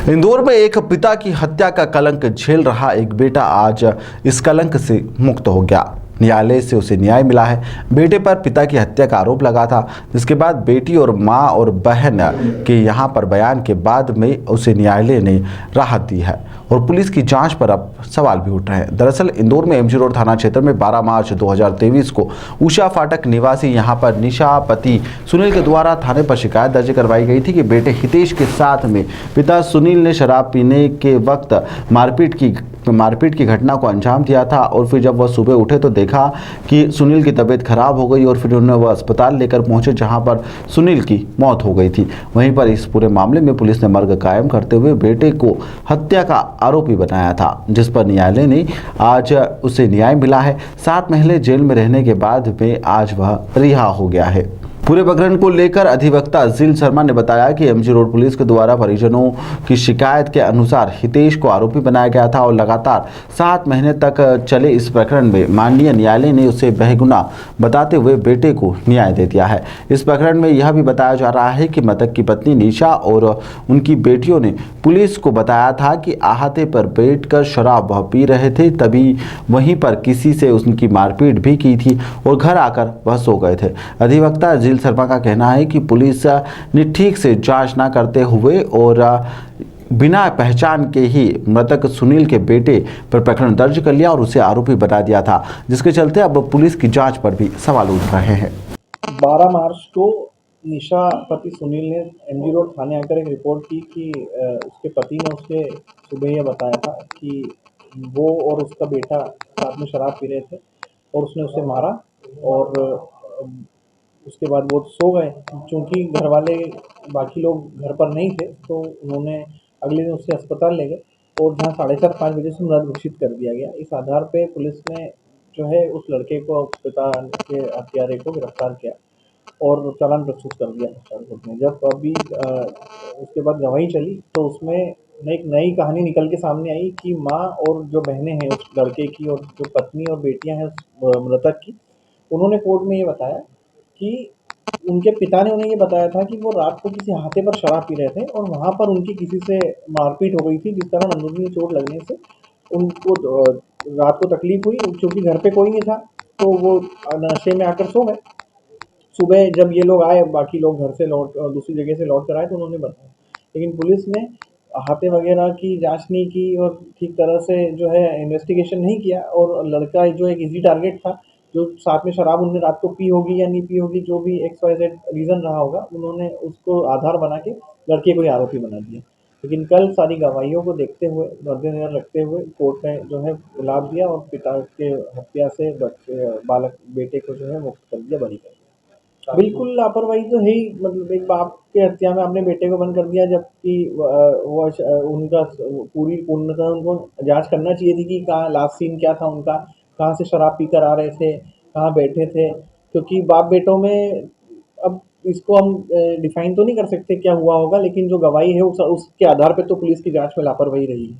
इंदौर में एक पिता की हत्या का कलंक झेल रहा एक बेटा आज इस कलंक से मुक्त हो गया। न्यायालय से उसे न्याय मिला है। बेटे पर पिता की हत्या का आरोप लगा था, जिसके बाद बेटी और मां और बहन के यहां पर बयान के बाद में उसे न्यायालय ने राहत दी है और पुलिस की जांच पर अब सवाल भी उठ रहे हैं। दरअसल इंदौर में एमजी रोड थाना क्षेत्र में 12 मार्च 2023 को उषा फाटक निवासी यहां पर निशा पति सुनील के द्वारा थाने पर शिकायत दर्ज करवाई गई थी कि बेटे हितेश के साथ में पिता सुनील ने शराब पीने के वक्त मारपीट की घटना को अंजाम दिया था और फिर जब वह सुबह उठे तो देखा कि सुनील की तबीयत खराब हो गई और फिर उन्हें वह अस्पताल लेकर पहुंचे, जहां पर सुनील की मौत हो गई थी। वहीं पर इस पूरे मामले में पुलिस ने मर्ग कायम करते हुए बेटे को हत्या का आरोपी बनाया था, जिस पर न्यायालय ने आज उसे न्याय मिला है। 7 महीने जेल में रहने के बाद में आज वह रिहा हो गया है। पूरे प्रकरण को लेकर अधिवक्ता जिल शर्मा ने बताया कि एमजी रोड पुलिस के द्वारा परिजनों की शिकायत के अनुसार हितेश को आरोपी बनाया गया था और लगातार 7 महीने तक चले इस प्रकरण में माननीय न्यायालय ने उसे बेगुनाह बताते हुए बेटे को न्याय दे दिया है। इस प्रकरण में यह भी बताया जा रहा है कि मृतक की पत्नी निशा और उनकी बेटियों ने पुलिस को बताया था कि अहाते पर बैठकर शराब वह पी रहे थे, तभी वहीं पर किसी से उनकी मारपीट भी की थी और घर आकर वह सो गए थे। अधिवक्ता जिल शर्मा का कहना है कि पुलिस ने ठीक से जांच न करते हुए और बिना पहचान के ही मृतक सुनील के बेटे पर प्रकरण दर्ज कर लिया और उसे आरोपी बना दिया था, जिसके चलते अब पुलिस की जांच पर भी सवाल उठ रहे हैं। 12 मार्च को निशा पति सुनील ने एमजी रोड थाने आकर एक रिपोर्ट की कि उसके पति ने उसके सुबह यह बताया था कि वो और उसका बेटा साथ में शराब पी रहे थे और उसने उसे मारा और उसके बाद वो सो गए। चूँकि घर वाले बाकी लोग घर पर नहीं थे तो उन्होंने अगले दिन उसे अस्पताल ले गए और जहाँ 4:30-5 बजे से मृत घोषित कर दिया गया। इस आधार पे पुलिस ने जो है उस लड़के को, पिता के हत्यारे को गिरफ्तार किया और चालान प्रस्तुत कर दिया कोर्ट में। जब अभी उसके बाद गवाही चली तो उसमें एक नई कहानी निकल के सामने आई कि माँ और जो बहनें हैं उस लड़के की और जो पत्नी और बेटियां हैं उस मृतक की, उन्होंने कोर्ट में ये बताया कि उनके पिता ने उन्हें ये बताया था कि वो रात को किसी हाथे पर शराब पी रहे थे और वहाँ पर उनकी किसी से मारपीट हो गई थी, जिस तरह अंदरूनी चोट लगने से उनको रात को तकलीफ हुई। क्योंकि घर पे कोई नहीं था तो वो नशे में आकर सो गए। सुबह जब ये लोग आए, बाकी लोग घर से दूसरी जगह से लौट कर आए तो उन्होंने बताया, लेकिन पुलिस ने अहाते वगैरह की जांच नहीं की और ठीक तरह से जो है इन्वेस्टिगेशन नहीं किया और लड़का जो एक इजी टारगेट था, जो साथ में शराब उन्होंने रात को पी होगी या नहीं पी होगी, जो भी XYZ रीज़न रहा होगा, उन्होंने उसको आधार बना के लड़के को ही आरोपी बना दिया। लेकिन कल सारी गवाहियों को देखते हुए, मद्देनजर रखते हुए कोर्ट ने जो है लाभ दिया और पिता के हत्या से बेटे को जो है मुक्त कर दिया, बरी कर दिया। बिल्कुल लापरवाही तो है ही। मतलब एक बाप की हत्या में अपने बेटे को बंद कर दिया, जबकि उनका पूर्णतः उनको जांच करना चाहिए थी कि कहाँ लास्ट सीन क्या था उनका, कहाँ से शराब पीकर आ रहे थे, कहाँ बैठे थे। क्योंकि बाप बेटों में अब इसको हम डिफाइन तो नहीं कर सकते क्या हुआ होगा, लेकिन जो गवाही है उसके आधार पे तो पुलिस की जांच में लापरवाही रही है।